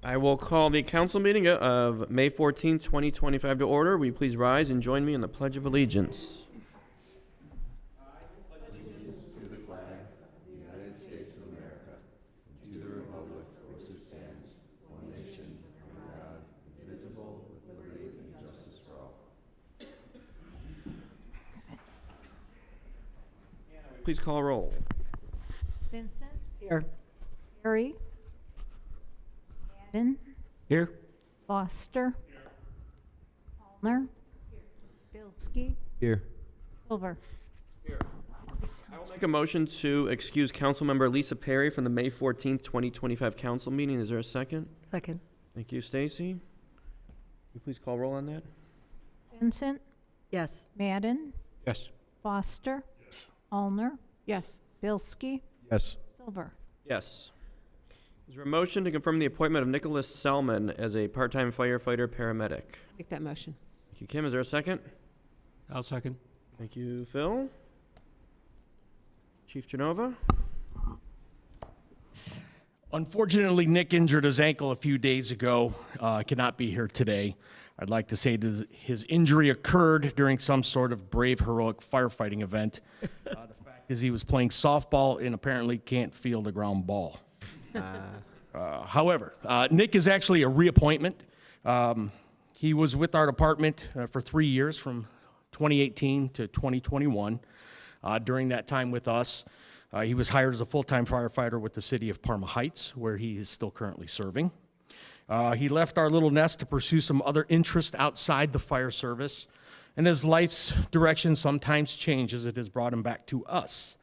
I will call the council meeting of May 14th, 2025 to order. Will you please rise and join me in the Pledge of Allegiance? Please call roll. Vincent. Here. Harry. Madden. Here. Foster. Paulner. Bilski. Here. Silver. I will make a motion to excuse Councilmember Lisa Perry from the May 14th, 2025 council meeting. Is there a second? Second. Thank you, Stacy. Will you please call roll on that? Vincent. Yes. Madden. Yes. Foster. Paulner. Yes. Bilski. Yes. Silver. Yes. Is there a motion to confirm the appointment of Nicholas Selman as a part-time firefighter paramedic? Make that motion. Thank you, Kim. Is there a second? I'll second. Thank you, Phil. Chief Genova? Unfortunately, Nick injured his ankle a few days ago. Cannot be here today. I'd like to say that his injury occurred during some sort of brave, heroic firefighting event. The fact is he was playing softball and apparently can't field a ground ball. However, Nick is actually a reappointment. He was with our department for 3 years, from 2018 to 2021. During that time with us, he was hired as a full-time firefighter with the city of Parma Heights, where he is still currently serving. He left our little nest to pursue some other interests outside the fire service, and as life's direction sometimes changes, it has brought him back to us.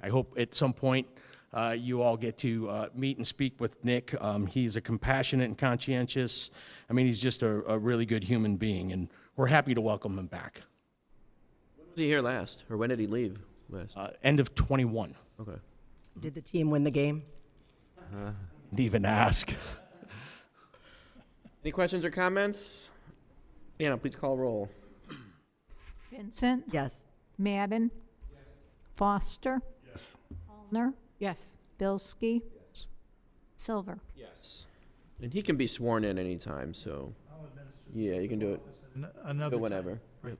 I hope at some point you all get to meet and speak with Nick. He's a compassionate and conscientious, he's just a really good human being, and we're happy to welcome him back. Was he here last, or when did he leave last? End of 21. Okay. Did the team win the game? Didn't even ask. Any questions or comments? Anna, please call roll. Vincent. Yes. Madden. Foster. Yes. Paulner. Yes. Bilski. Silver. Yes. And he can be sworn in anytime, so. Yeah, you can do it. Another Do it whenever. Right.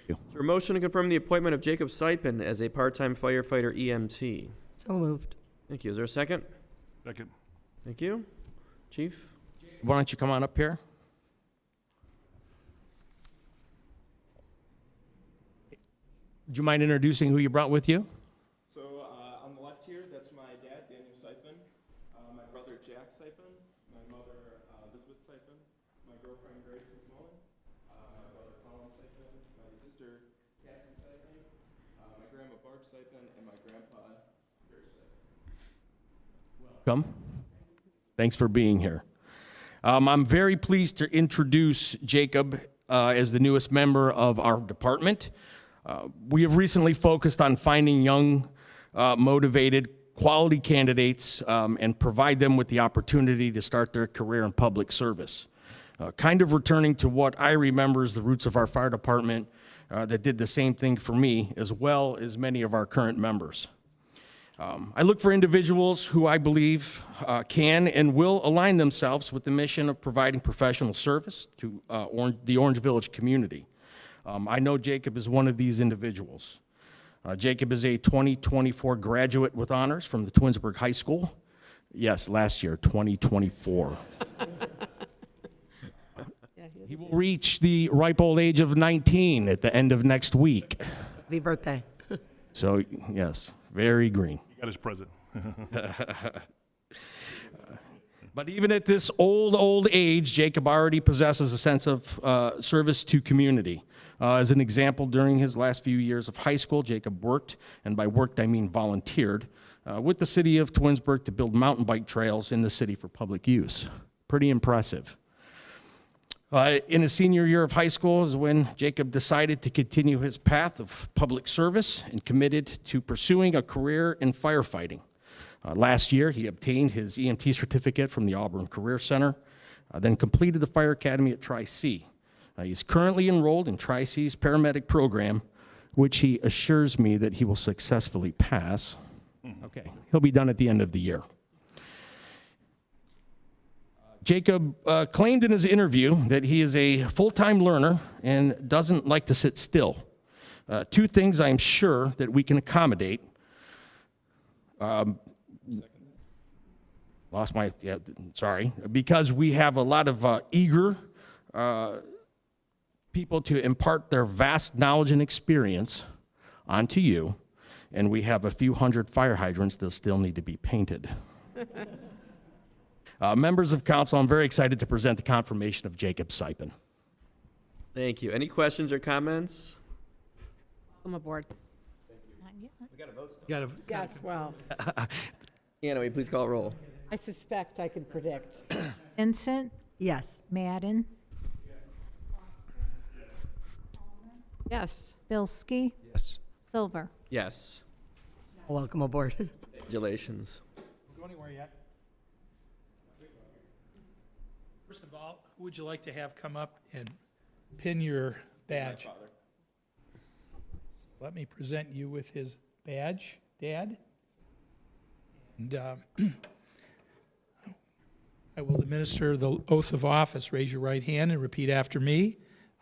Is there a motion to confirm the appointment of Jacob Sipin as a part-time firefighter EMT? So moved. Thank you. Is there a second? Second. Thank you. Chief? Why don't you come on up here? Do you mind introducing who you brought with you? So on the left here, that's my dad, Daniel Sipin, my brother Jack Sipin, my mother Elizabeth Sipin, my girlfriend Grace McMullen, my brother Colin Sipin, my sister Cassie Sipin, my grandma Barb Sipin, and my grandpa Gary Sipin. Come. Thanks for being here. I'm very pleased to introduce Jacob as the newest member of our department. We have recently focused on finding young, motivated, quality candidates and provide them with the opportunity to start their career in public service. Kind of returning to what I remember as the roots of our fire department that did the same thing for me, as well as many of our current members. I look for individuals who I believe can and will align themselves with the mission of providing professional service to the Orange Village community. I know Jacob is one of these individuals. Jacob is a 2024 graduate with honors from the Twinsburg High School. Yes, last year, 2024. He will reach the ripe old age of 19 at the end of next week. Happy birthday. So, yes, very green. Got his present. But even at this old age, Jacob already possesses a sense of service to community. As an example, during his last few years of high school, Jacob worked, and by worked I mean volunteered, with the city of Twinsburg to build mountain bike trails in the city for public use. Pretty impressive. In his senior year of high school is when Jacob decided to continue his path of public service and committed to pursuing a career in firefighting. Last year, he obtained his EMT certificate from the Auburn Career Center, then completed the fire academy at Tri-C. He's currently enrolled in Tri-C's paramedic program, which he assures me that he will successfully pass. Okay, he'll be done at the end of the year. Jacob claimed in his interview that he is a full-time learner and doesn't like to sit still. Two things I'm sure that we can accommodate. Because we have a lot of eager people to impart their vast knowledge and experience onto you, and we have a few hundred fire hydrants that still need to be painted. Members of council, I'm very excited to present the confirmation of Jacob Sipin. Thank you. Any questions or comments? I'm aboard. Not yet. Got to. Yes, well, Anna, will you please call roll? I suspect I can predict. Vincent, Yes. Madden, Yes. Bilski, Yes. Silver. Yes. Welcome aboard. Congratulations. Go anywhere yet? First of all, who would you like to have come up and pin your badge? Let me present you with his badge, Dad. And I will administer the oath of office. Raise your right hand and repeat after me.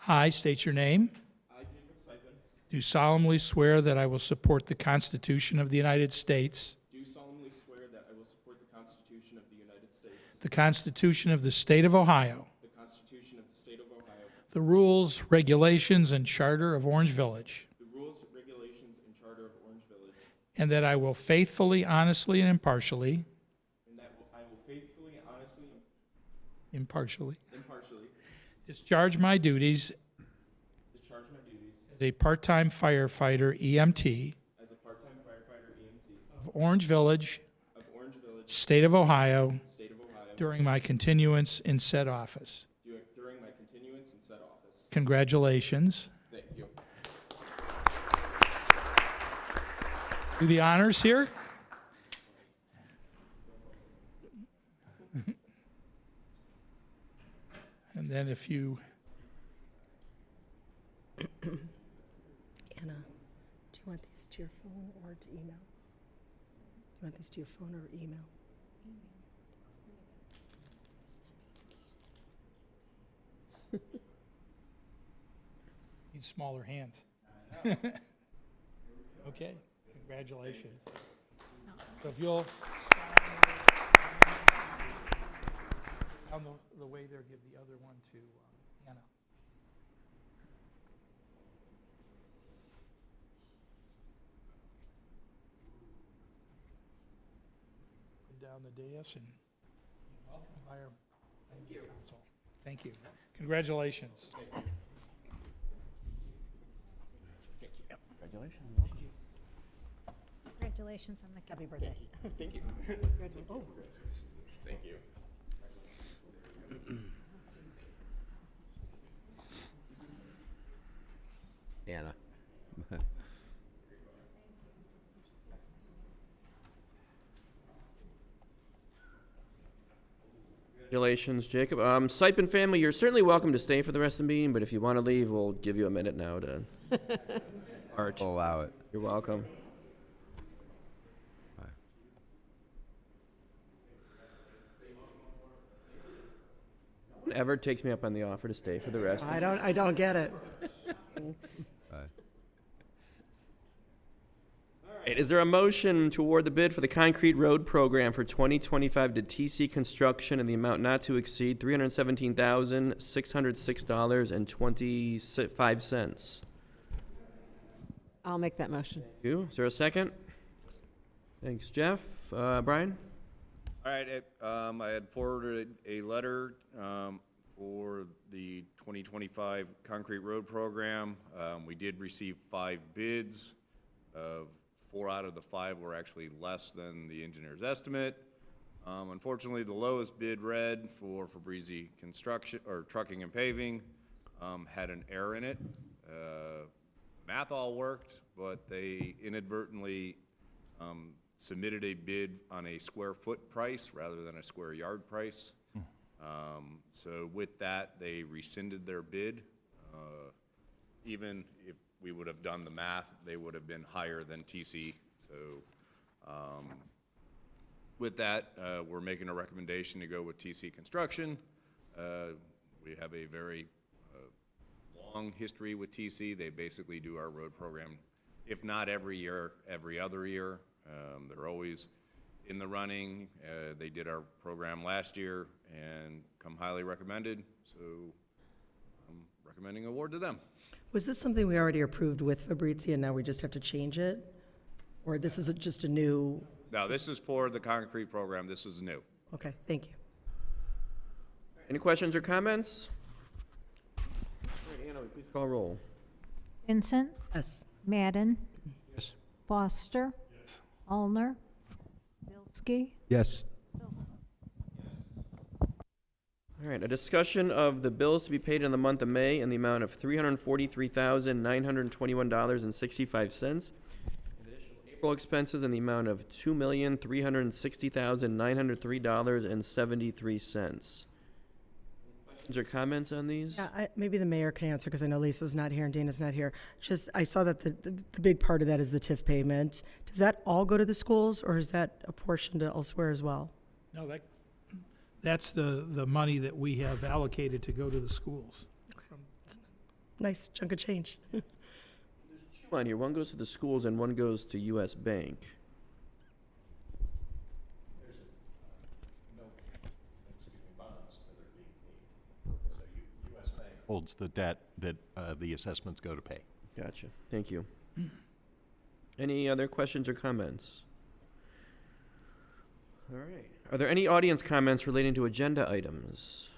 I state your name. I, Jacob Sipin, Do solemnly swear that I will support the Constitution of the United States, do solemnly swear that I will support the Constitution of the United States, the Constitution of the State of Ohio, the Constitution of the State of Ohio, the rules, regulations, and charter of Orange Village, the rules, regulations, and charter of Orange Village, and that I will faithfully, honestly, and impartially and that I will faithfully, honestly, and impartially impartially discharge my duties discharge my duties as a part-time firefighter EMT as a part-time firefighter EMT of Orange Village, of Orange Village, State of Ohio, State of Ohio, during my continuance in said office. during my continuance in said office. Congratulations. Thank you. Do the honors here. And then if you, Anna, do you want these to your phone or to email? Do you want these to your phone or email? need smaller hands. Okay, congratulations. So if you'll down the way there, give the other one to Anna. Go down the dais and welcome by our council. Thank you. Congratulations. Congratulations on the Happy birthday. Thank you. Oh, Thank you. Anna. Congratulations, Jacob. Sipin family, you're certainly welcome to stay for the rest of the meeting, but if you want to leave, we'll give you a minute now to depart. Allow it. You're welcome. No one ever takes me up on the offer to stay for the rest. I don't get it. Right, is there a motion to award the bid for the concrete road program for 2025 to TC Construction in the amount not to exceed $317,606.25? I'll make that motion. Thank you. Is there a second? Thanks, Jeff. Brian? All right, I had forwarded a letter for the 2025 concrete road program. We did receive 5 bids. 4 out of the 5 were actually less than the engineer's estimate. Unfortunately, the lowest bid read for Fabrizi Construction, or Trucking and Paving, had an error in it. Math all worked, but they inadvertently submitted a bid on a square foot price rather than a square yard price. So with that, they rescinded their bid. Even if we would have done the math, they would have been higher than TC. So with that, we're making a recommendation to go with TC Construction. We have a very long history with TC. They basically do our road program, if not every year, every other year. They're always in the running. They did our program last year and come highly recommended, so I'm recommending award to them. Was this something we already approved with Fabrizia and now we just have to change it? Or this is just a new, Now, this is for the concrete program. This is new. okay, thank you. Any questions or comments? All right, Anna, please call roll. Vincent, Yes. Madden, Yes. Foster, Yes. Allner, Bilski, Yes. Silver. All right, a discussion of the bills to be paid in the month of May in the amount of $343,921.65. April expenses in the amount of $2,360,903.73. Questions or comments on these? Yeah, maybe the mayor can answer because I know Lisa's not here and Dana's not here. Just, I saw that the big part of that is the TIF payment. Does that all go to the schools or is that a portion to elsewhere as well? No, that's the money that we have allocated to go to the schools. Nice chunk of change. Two on here. One goes to the schools and one goes to U.S. Bank. Holds the debt that the assessments go to pay. Gotcha. Thank you. Any other questions or comments? All right. Are there any audience comments relating to agenda items?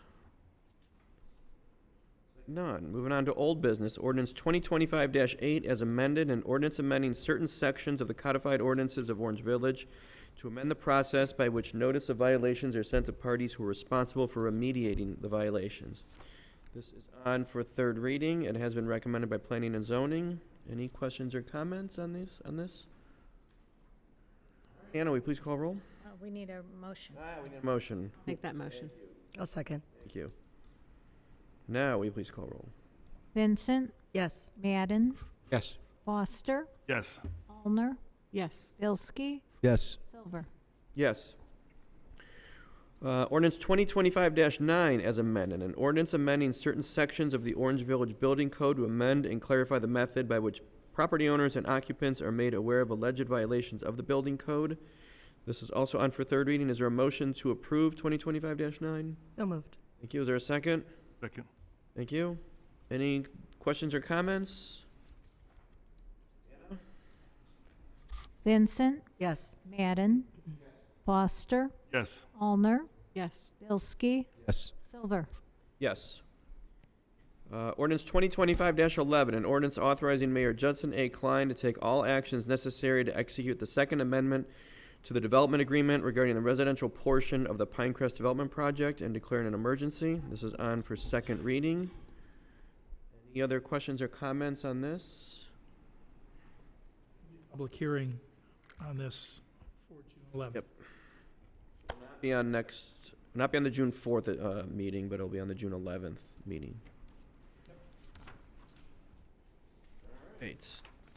None. Moving on to old business. Ordinance 2025-8 as amended, and ordinance amending certain sections of the codified ordinances of Orange Village to amend the process by which notice of violations are sent to parties who are responsible for remediating the violations. This is on for third reading. It has been recommended by Planning and Zoning. Any questions or comments on this? Anna, will you please call roll? We need a motion. We need a motion. Make that motion. I'll second. Thank you. Now, will you please call roll? Vincent, Yes. Madden, Yes. Foster, Yes. Allner, Yes. Bilski, Yes. Silver. Yes. Ordinance 2025-9 as amended, an ordinance amending certain sections of the Orange Village Building Code to amend and clarify the method by which property owners and occupants are made aware of alleged violations of the building code. This is also on for third reading. Is there a motion to approve 2025-9? So moved. Thank you. Is there a second? Second. Thank you. Any questions or comments? Vincent, Yes. Madden, Foster, Yes. Allner, Yes. Bilski, Yes. Silver. Yes. Ordinance 2025-11, an ordinance authorizing Mayor Judson A. Klein to take all actions necessary to execute the Second Amendment to the development agreement regarding the residential portion of the Pinecrest Development Project and declaring an emergency. This is on for second reading. Any other questions or comments on this? Public hearing on this for June 11th. Yep. Not be on the June 4th meeting, but it'll be on the June 11th meeting. All right,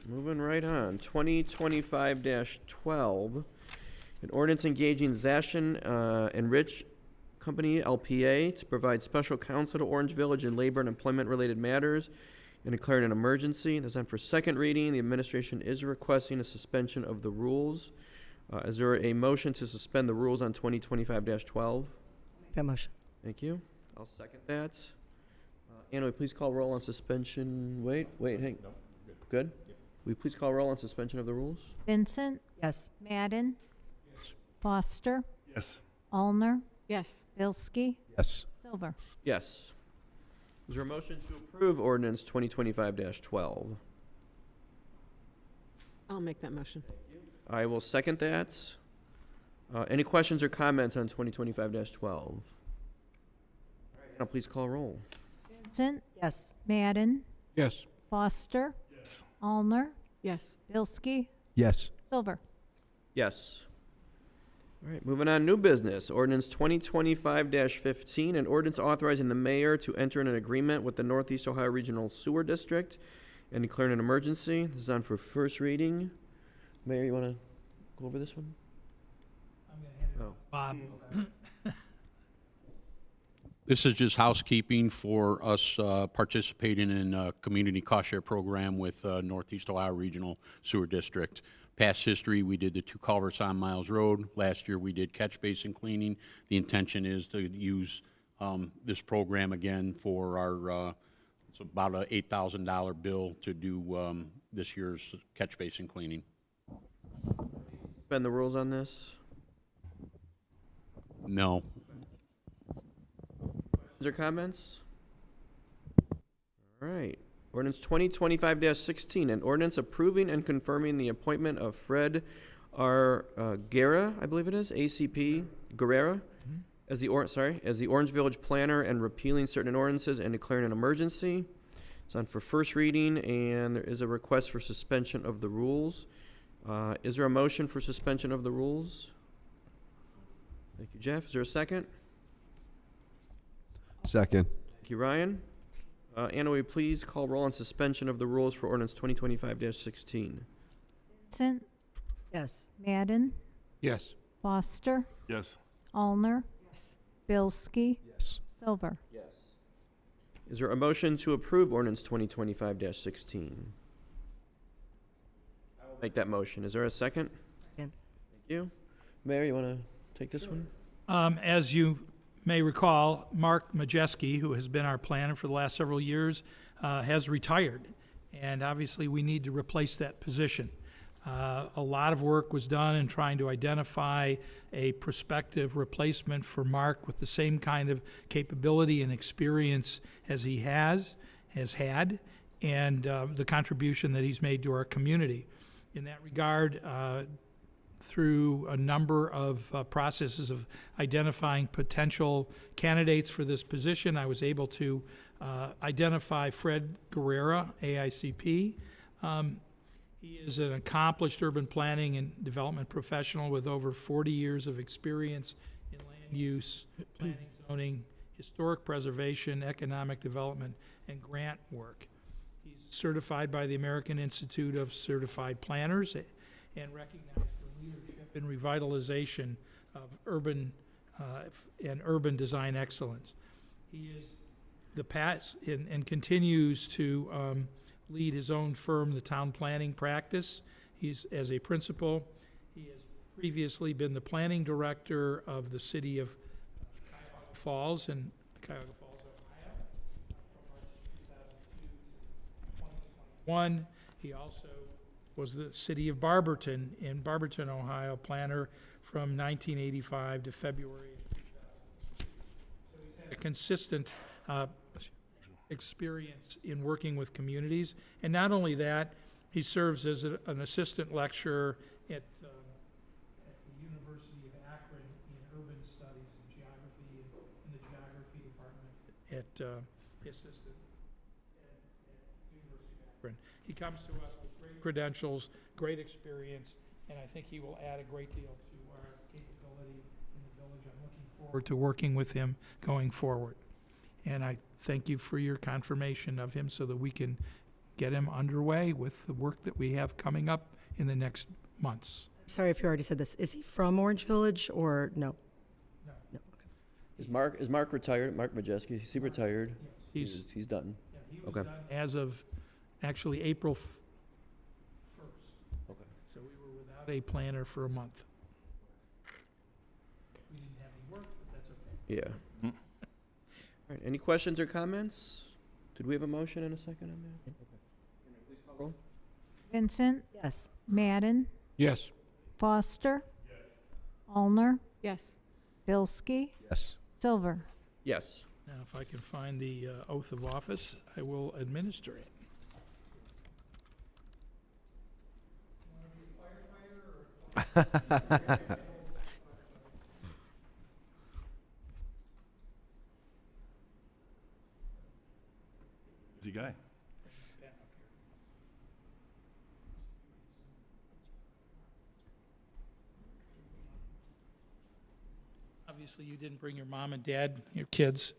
moving right on. 2025-12, an ordinance engaging Zashin and Rich Company, LPA, to provide special counsel to Orange Village in labor and employment-related matters and declaring an emergency. This is on for second reading. The administration is requesting a suspension of the rules. Is there a motion to suspend the rules on 2025-12? Make that motion. Thank you. I'll second that. Anna, will you please call roll on suspension? Wait, hang. No, good. Will you please call roll on suspension of the rules? Vincent, Yes. Madden, Foster, Yes. Allner, Yes. Bilski, Yes. Silver. Yes. Is there a motion to approve ordinance 2025-12? I'll make that motion. I will second that. Any questions or comments on 2025-12? Now please call roll. Vincent, Yes. Madden, Yes. Foster, Yes. Allner, Yes. Bilski, Yes. Silver. Yes. All right, moving on, new business. Ordinance 2025-15, an ordinance authorizing the mayor to enter in an agreement with the Northeast Ohio Regional Sewer District and declaring an emergency. This is on for first reading. Mayor, you want to go over this one? I'm going to hand Oh, Bob. This is just housekeeping for us participating in a community cost share program with Northeast Ohio Regional Sewer District. Past history, we did the 2 culverts on Miles Road. Last year, we did catch basin cleaning. The intention is to use this program again for our, it's about a $8,000 bill to do this year's catch basin cleaning. suspend the rules on this? No. Is there comments? All right. Ordinance 2025-16, an ordinance approving and confirming the appointment of Fred R. Guerra, I believe it is, ACP Guerrera, as the Orange Village planner and repealing certain ordinances and declaring an emergency. It's on for first reading, and there is a request for suspension of the rules. Is there a motion for suspension of the rules? Thank you, Jeff. Is there a second? Second. Thank you, Ryan. Anna, will you please call roll on suspension of the rules for ordinance 2025-16? Vincent, Yes. Madden, Yes. Foster, Yes. Allner, Bilski, Yes. Silver. Yes. Is there a motion to approve ordinance 2025-16? I will make that motion. Is there a second? Second. Thank you. Mayor, you want to take this one? As you may recall, Mark Majeski, who has been our planner for the last several years, has retired. And obviously, we need to replace that position. A lot of work was done in trying to identify a prospective replacement for Mark with the same kind of capability and experience as he has had, and the contribution that he's made to our community. In that regard, through a number of processes of identifying potential candidates for this position, I was able to identify Fred Guerrera, AICP. He is an accomplished urban planning and development professional with over 40 years of experience in land use, planning, zoning, historic preservation, economic development, and grant work. He's certified by the American Institute of Certified Planners and recognized for leadership in revitalization of urban and urban design excellence. He is the past and continues to lead his own firm, the Town Planning Practice. He's as a principal. He has previously been the planning director of the city of Cuyahoga Falls in Cuyahoga Falls, Ohio, from March 2002 to 2021. He also was the city of Barberton in Barberton, Ohio, planner from 1985 to February 2000. So he's had a consistent experience in working with communities. And not only that, he serves as an assistant lecturer at the University of Akron in urban studies and geography, in the geography department at assistant at University of Akron. He comes to us with great credentials, great experience, and I think he will add a great deal to our capability in the village. I'm looking forward to working with him going forward. And I thank you for your confirmation of him so that we can get him underway with the work that we have coming up in the next months. Sorry if you already said this. Is he from Orange Village or no? No. No. Okay. Is Mark retired? Mark Majeski, is he retired? Yes, He's done. yeah, he was Okay. done as of actually April 1st. Okay. So we were without a planner for a month. We didn't have any work, but that's okay. Yeah. All right, any questions or comments? Did we have a motion and a second on that? Okay. Please call roll. Vincent, Yes. Madden, Yes. Foster, Allner, Yes. Bilski, Yes. Silver. Yes. Now, if I can find the oath of office, I will administer it. Busy guy. Obviously, you didn't bring your mom and dad, your kids.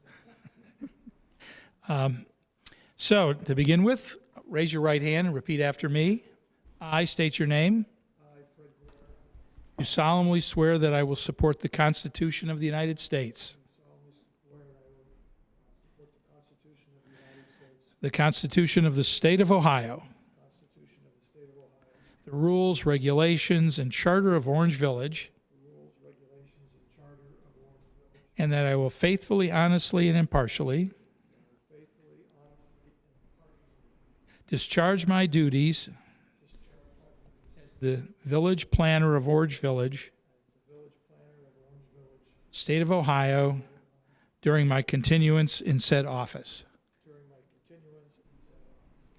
So, to begin with, raise your right hand and repeat after me. I state your name. do solemnly swear that I will support the Constitution of the United States, the Constitution of the State of Ohio, the rules, regulations, and charter of Orange Village, and that I will faithfully, honestly, and impartially discharge my duties as the village planner of Orange Village, State of Ohio, during my continuance in said office.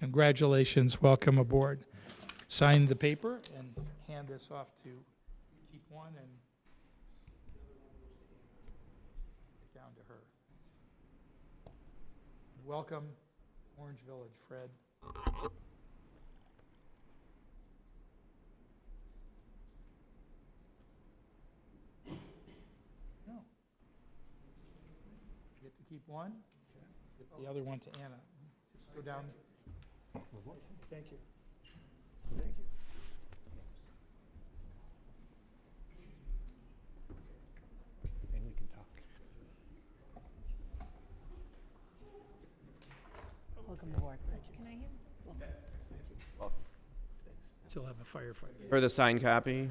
Congratulations, welcome aboard. Sign the paper and hand this off to keep one and down to her. Welcome, Orange Village, Fred. No. You get to keep one, give the other one to Anna. Just go down. Thank you. Thank you. And we can talk. Welcome aboard. Still have a firefighter. For the signed copy.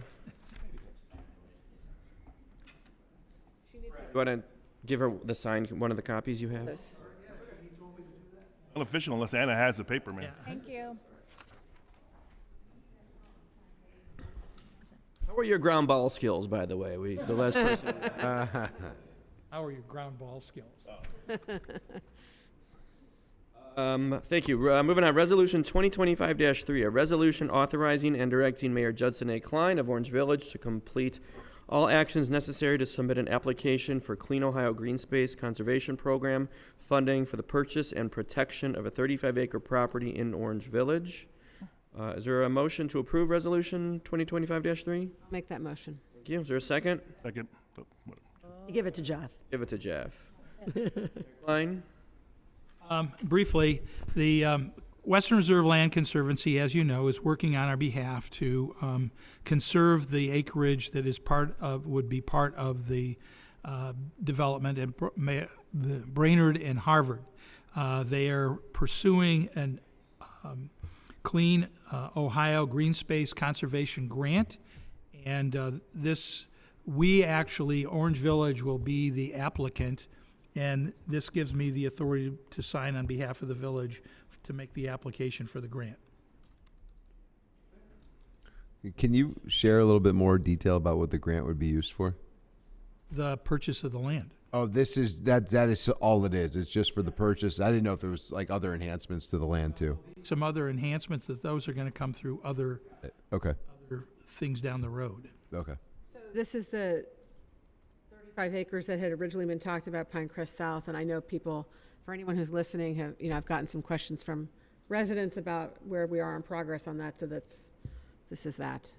You want to give her the signed, one of the copies you have? Unofficial unless Anna has the paper, man. Thank you. How are your ground ball skills, by the way? The last person. How are your ground ball skills? Thank you. Moving on, Resolution 2025-3, a resolution authorizing and directing Mayor Judson A. Klein of Orange Village to complete all actions necessary to submit an application for Clean Ohio Green Space Conservation Program funding for the purchase and protection of a 35-acre property in Orange Village. Is there a motion to approve Resolution 2025-3? Make that motion. Thank you. Is there a second? Second. You give it to Jeff. Give it to Jeff. Klein? Briefly, the Western Reserve Land Conservancy, as you know, is working on our behalf to conserve the acreage that is would be part of the development in Brainerd and Harvard. They are pursuing an Clean Ohio Green Space Conservation Grant, and Orange Village will be the applicant, and this gives me the authority to sign on behalf of the village to make the application for the grant. Can you share a little bit more detail about what the grant would be used for? The purchase of the land. Oh, that is all it is. It's just for the purchase. I didn't know if there was like other enhancements to the land too. Some other enhancements, that those are going to come through other Okay. things down the road. Okay. This is the 35 acres that had originally been talked about Pinecrest South, and I know people, for anyone who's listening, have, I've gotten some questions from residents about where we are in progress on that, so this is that.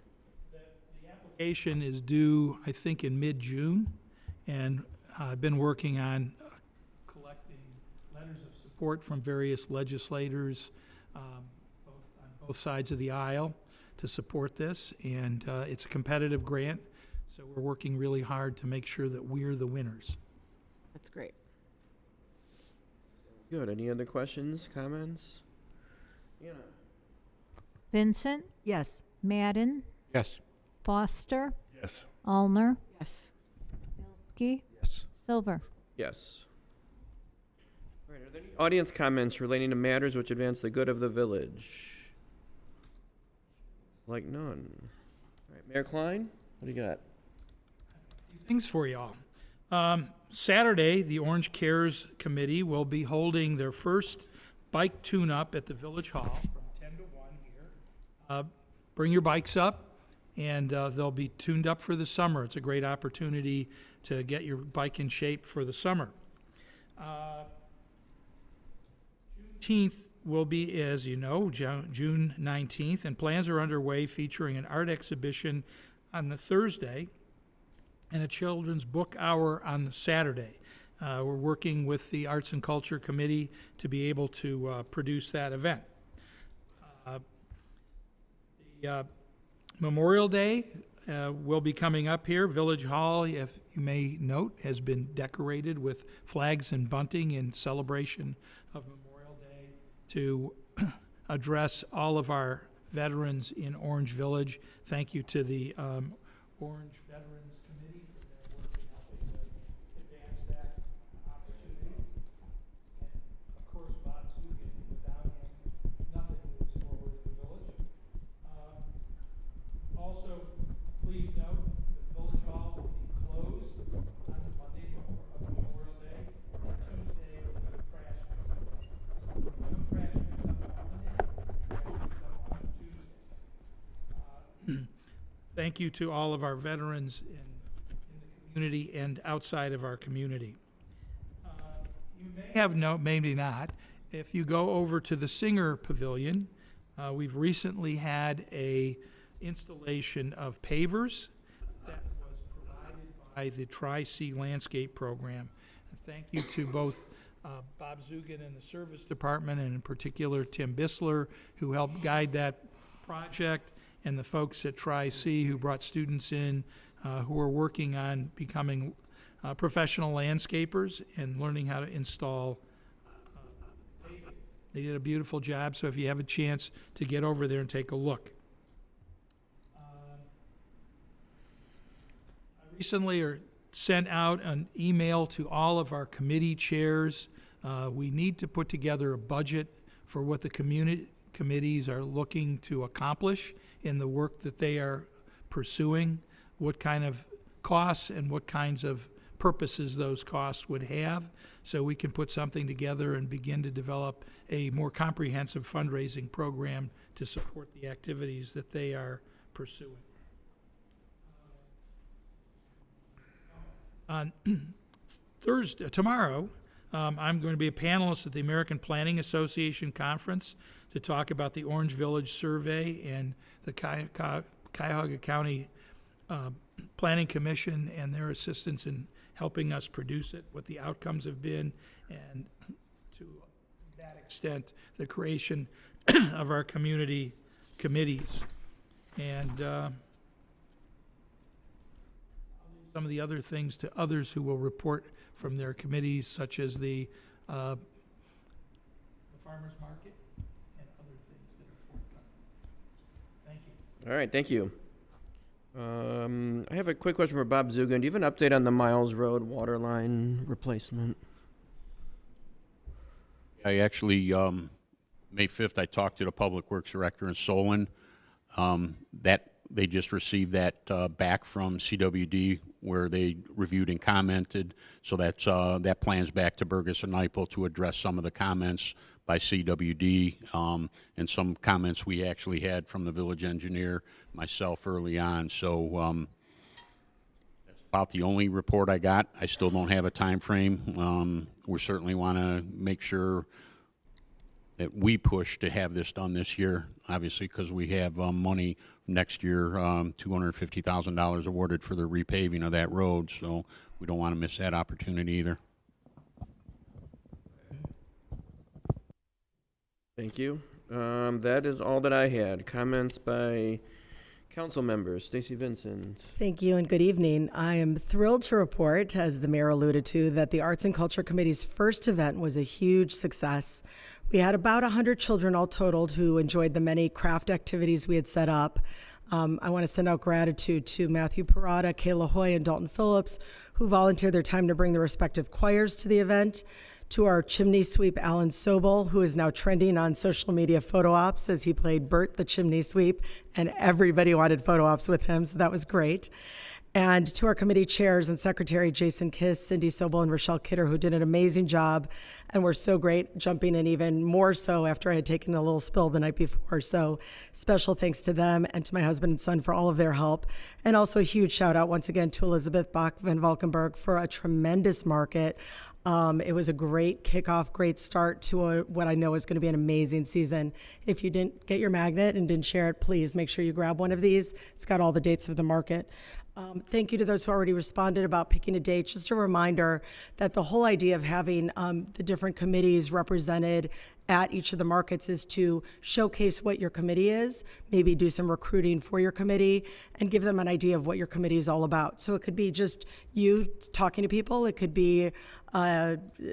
The application is due, I think, in mid-June, and I've been working on collecting letters of support from various legislators on both sides of the aisle to support this, and it's a competitive grant, so we're working really hard to make sure that we're the winners. That's great. Good. Any other questions, comments? Yeah. Vincent, Yes. Madden, Yes. Foster, Yes. Allner, Yes. Bilski, Yes. Silver. Yes. All right, are there any audience comments relating to matters which advance the good of the village? Like none. All right, Mayor Klein, what do you got? Things for y'all. Saturday, the Orange Cares Committee will be holding their first bike tune-up at the Village Hall from 10 to 1 here. Bring your bikes up, and they'll be tuned up for the summer. It's a great opportunity to get your bike in shape for the summer. Juneteenth will be, as you know, June 19th, and plans are underway featuring an art exhibition on the Thursday and a children's book hour on the Saturday. We're working with the Arts and Culture Committee to be able to produce that event. The Memorial Day will be coming up here. Village Hall, if you may note, has been decorated with flags and bunting in celebration of Memorial Day to address all of our veterans in Orange Village. Thank you to the Orange Veterans Committee for their work in helping to advance that opportunity. And of course, Bob Zugan, without him, nothing moves forward in the village. Also, please note that Village Hall will be closed on Monday of Memorial Day, Tuesday with no trash pickup. No trash pickup on Monday, trash pickup on Tuesday. Thank you to all of our veterans in the community and outside of our community. You may have maybe not. If you go over to the Singer Pavilion, we've recently had a installation of pavers that was provided by the Tri-C Landscape Program. And thank you to both Bob Zugan and the Service Department, and in particular Tim Bissler, who helped guide that project, and the folks at Tri-C who brought students in who are working on becoming professional landscapers and learning how to install paving. They did a beautiful job, so if you have a chance to get over there and take a look. I recently sent out an email to all of our committee chairs. We need to put together a budget for what the committees are looking to accomplish in the work that they are pursuing, what kind of costs and what kinds of purposes those costs would have, so we can put something together and begin to develop a more comprehensive fundraising program to support the activities that they are pursuing. On tomorrow, I'm going to be a panelist at the American Planning Association Conference to talk about the Orange Village Survey and the Cuyahoga County Planning Commission and their assistance in helping us produce it, what the outcomes have been, and to that extent, the creation of our community committees. And some of the other things to others who will report from their committees, such as the farmers market and other things that are forthcoming. Thank you. All right, thank you. I have a quick question for Bob Zugan. Do you have an update on the Miles Road water line replacement? I actually, May 5th, I talked to the Public Works Director in Solon. That they just received that back from CWD, where they reviewed and commented. So that's that plan's back to Burgess and Nyepel to address some of the comments by CWD and some comments we actually had from the village engineer, myself, early on. So that's about the only report I got. I still don't have a time frame. We certainly want to make sure that we push to have this done this year, obviously, because we have money next year, $250,000 awarded for the repaving of that road, so we don't want to miss that opportunity either. Thank you. That is all that I had. Comments by council members. Stacy Vincent. Thank you and good evening. I am thrilled to report, as the mayor alluded to, that the Arts and Culture Committee's first event was a huge success. We had about 100 children all totaled who enjoyed the many craft activities we had set up. I want to send out gratitude to Matthew Parada, Kayla Hoy, and Dalton Phillips, who volunteered their time to bring the respective choirs to the event. To our chimney sweep, Alan Sobel, who is now trending on social media photo ops as he played Bert the chimney sweep, and everybody wanted photo ops with him, so that was great. And to our committee chairs and secretary, Jason Kiss, Cindy Sobel, and Rochelle Kidder, who did an amazing job and were so great, jumping in even more so after I had taken a little spill the night before. So special thanks to them and to my husband and son for all of their help. And also a huge shout out once again to Elizabeth Bach van Valkenburg for a tremendous market. It was a great kickoff, great start to what I know is going to be an amazing season. If you didn't get your magnet and didn't share it, please make sure you grab one of these. It's got all the dates of the market. Thank you to those who already responded about picking a date. Just a reminder that the whole idea of having the different committees represented at each of the markets is to showcase what your committee is, maybe do some recruiting for your committee, and give them an idea of what your committee is all about. So it could be just you talking to people. It could be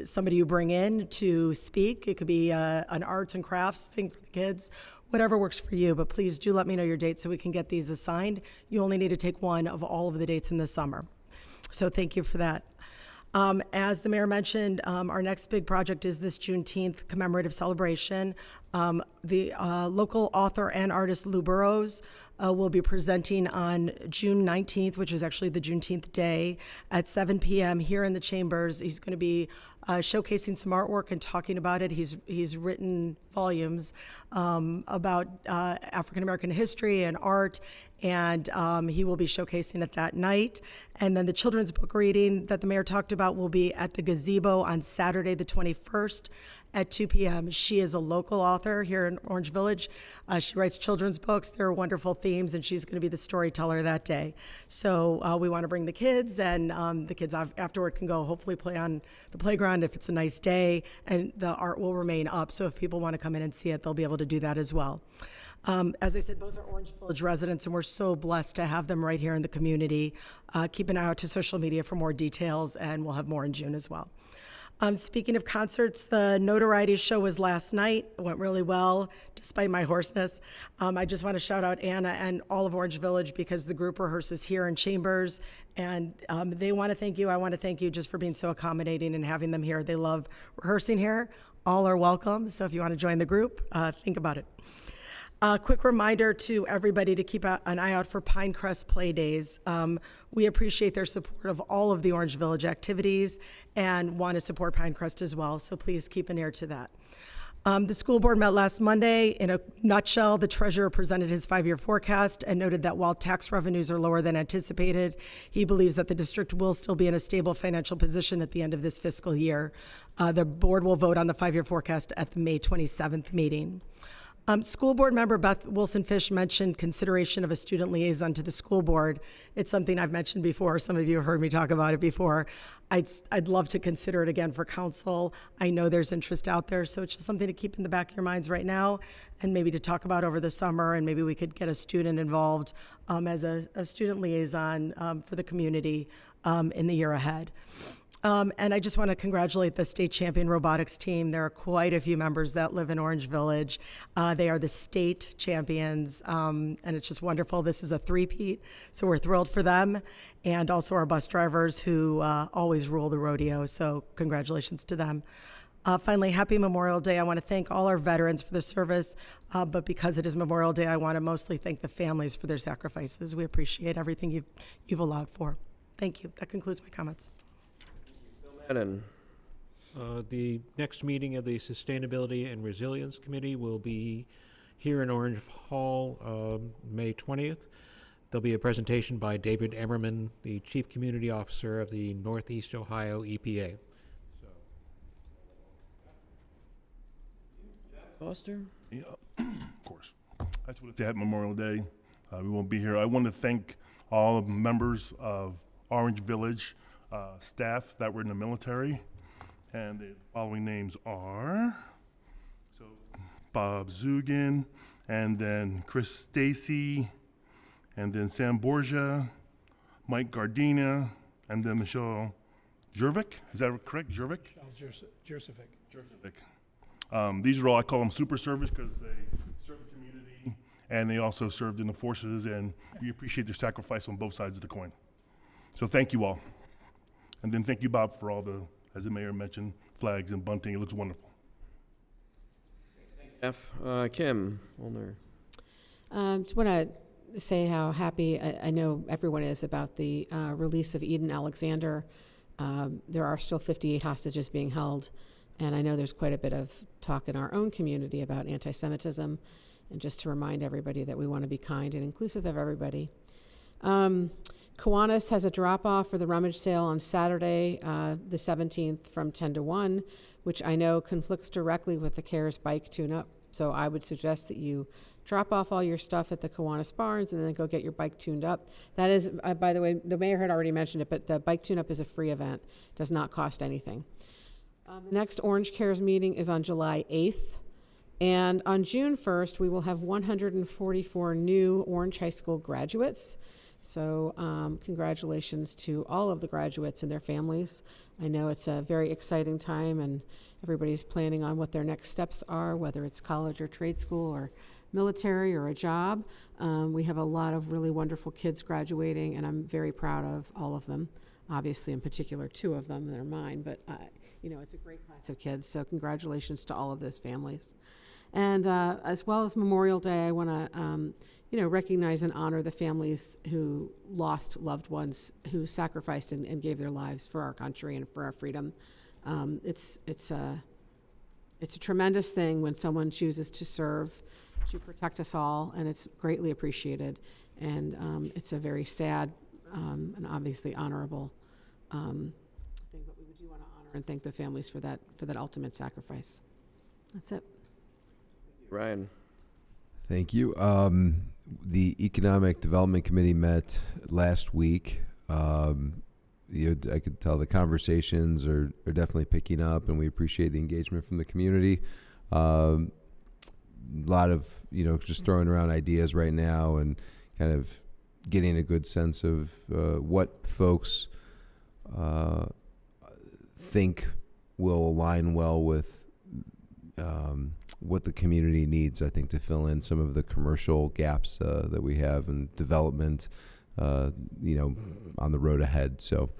somebody you bring in to speak. It could be an arts and crafts thing for the kids, whatever works for you. But please do let me know your dates so we can get these assigned. You only need to take one of all of the dates in the summer. So thank you for that. As the mayor mentioned, our next big project is this Juneteenth commemorative celebration. The local author and artist Lou Burrows will be presenting on June 19th, which is actually the Juneteenth day, at 7 p.m. here in the chambers. He's going to be showcasing some artwork and talking about it. He's written volumes about African American history and art, and he will be showcasing it that night. And then the children's book reading that the mayor talked about will be at the gazebo on Saturday the 21st at 2 p.m. She is a local author here in Orange Village. She writes children's books. They're wonderful themes, and she's going to be the storyteller that day. So we want to bring the kids, and the kids afterward can go hopefully play on the playground if it's a nice day, and the art will remain up. So if people want to come in and see it, they'll be able to do that as well. As I said, both are Orange Village residents, and we're so blessed to have them right here in the community. Keep an eye out to social media for more details, and we'll have more in June as well. Speaking of concerts, the Notoriety show was last night. It went really well, despite my hoarseness. I just want to shout out Anna and all of Orange Village because the group rehearses here in Chambers, and they want to thank you. I want to thank you just for being so accommodating and having them here. They love rehearsing here. All are welcome, so if you want to join the group, think about it. A quick reminder to everybody to keep an eye out for Pinecrest Play Days. We appreciate their support of all of the Orange Village activities and want to support Pinecrest as well, so please keep an ear to that. The school board met last Monday. In a nutshell, the treasurer presented his 5-year forecast and noted that while tax revenues are lower than anticipated, he believes that the district will still be in a stable financial position at the end of this fiscal year. The board will vote on the 5-year forecast at the May 27th meeting. School board member Beth Wilson-Fish mentioned consideration of a student liaison to the school board. It's something I've mentioned before. Some of you have heard me talk about it before. I'd love to consider it again for council. I know there's interest out there, so it's just something to keep in the back of your minds right now and maybe to talk about over the summer, and maybe we could get a student involved as a student liaison for the community in the year ahead. And I just want to congratulate the state champion robotics team. There are quite a few members that live in Orange Village. They are the state champions, and it's just wonderful. This is a three-peat, so we're thrilled for them, and also our bus drivers who always rule the rodeo, so congratulations to them. Finally, happy Memorial Day. I want to thank all our veterans for their service, but because it is Memorial Day, I want to mostly thank the families for their sacrifices. We appreciate everything you've allowed for. Thank you. That concludes my comments. Madden. The next meeting of the Sustainability and Resilience Committee will be here in Orange Hall, May 20th. There'll be a presentation by David Emmerman, the Chief Community Officer of the Northeast Ohio EPA. Foster? Yeah, of course. That's what it's at Memorial Day. We won't be here. I want to thank all the members of Orange Village staff that were in the military, and the following names are Bob Zugan, and then Chris Stacy, and then Sam Borgia, Mike Gardina, and then Michelle Jervik. Is that correct? Jervik? Jervik. These are all, I call them super service because they serve the community and they also served in the forces, and we appreciate their sacrifice on both sides of the coin. So thank you all. And then thank you, Bob, for all the, as the mayor mentioned, flags and bunting. It looks wonderful. Jeff, Kim Olner. Just want to say how happy I know everyone is about the release of Eden Alexander. There are still 58 hostages being held, and I know there's quite a bit of talk in our own community about anti-Semitism, and just to remind everybody that we want to be kind and inclusive of everybody. Kiwanis has a drop-off for the rummage sale on Saturday, the 17th from 10 to 1, which I know conflicts directly with the CARES bike tune-up. So I would suggest that you drop off all your stuff at the Kiwanis Barns and then go get your bike tuned up. That is, by the way, the mayor had already mentioned it, but the bike tune-up is a free event. Does not cost anything. The next Orange Cares meeting is on July 8th. And on June 1st, we will have 144 new Orange High School graduates. So congratulations to all of the graduates and their families. I know it's a very exciting time, and everybody's planning on what their next steps are, whether it's college or trade school or military or a job. We have a lot of really wonderful kids graduating, and I'm very proud of all of them. Obviously, in particular, 2 of them, they're mine, but you know, it's a great class of kids, so congratulations to all of those families. And as well as Memorial Day, I want to, you know, recognize and honor the families who lost loved ones, who sacrificed and gave their lives for our country and for our freedom. It's a tremendous thing when someone chooses to serve, to protect us all, and it's greatly appreciated. And it's a very sad and obviously honorable thing, but we do want to honor and thank the families for that ultimate sacrifice. That's it. Ryan. Thank you. The Economic Development Committee met last week. I could tell the conversations are definitely picking up, and we appreciate the engagement from the community. A lot of, just throwing around ideas right now and kind of getting a good sense of what folks think will align well with what the community needs, I think, to fill in some of the commercial gaps that we have in development, on the road ahead. So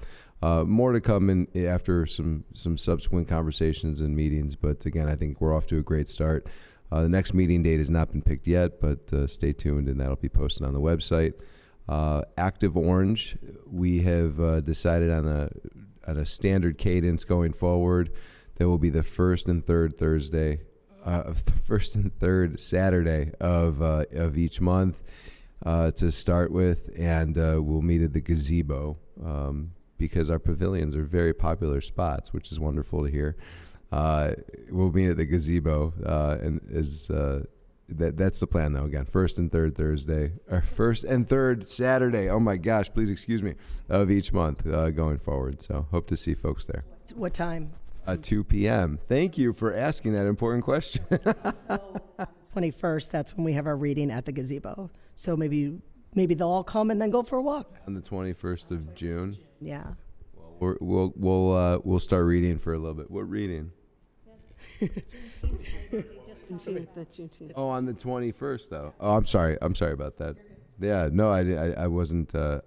more to come in after some subsequent conversations and meetings. But again, I think we're off to a great start. The next meeting date has not been picked yet, but stay tuned, and that'll be posted on the website. Active Orange, we have decided on a standard cadence going forward. There will be the first and third Saturday of each month to start with, and we'll meet at the gazebo because our pavilions are very popular spots, which is wonderful to hear. We'll meet at the gazebo, and that's the plan, though. Again, first and third Saturday. Oh my gosh! Please excuse me, of each month going forward. So hope to see folks there. What time? 2 p.m. Thank you for asking that important question. 21st, that's when we have our reading at the gazebo. So maybe they'll all come and then go for a walk. On the 21st of June. Yeah. We'll start reading for a little bit. What reading? Juneteenth. Oh, on the 21st, though. Oh, I'm sorry about that. Yeah, no, I wasn't. I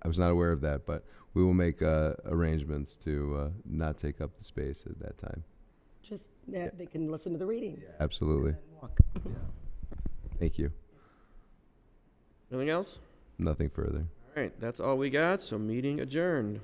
was not aware of that, but we will make arrangements to not take up the space at that time. Just they can listen to the reading. Yeah, absolutely. Walk. Yeah. Thank you. Anything else? Nothing further. All right, that's all we got, so meeting adjourned.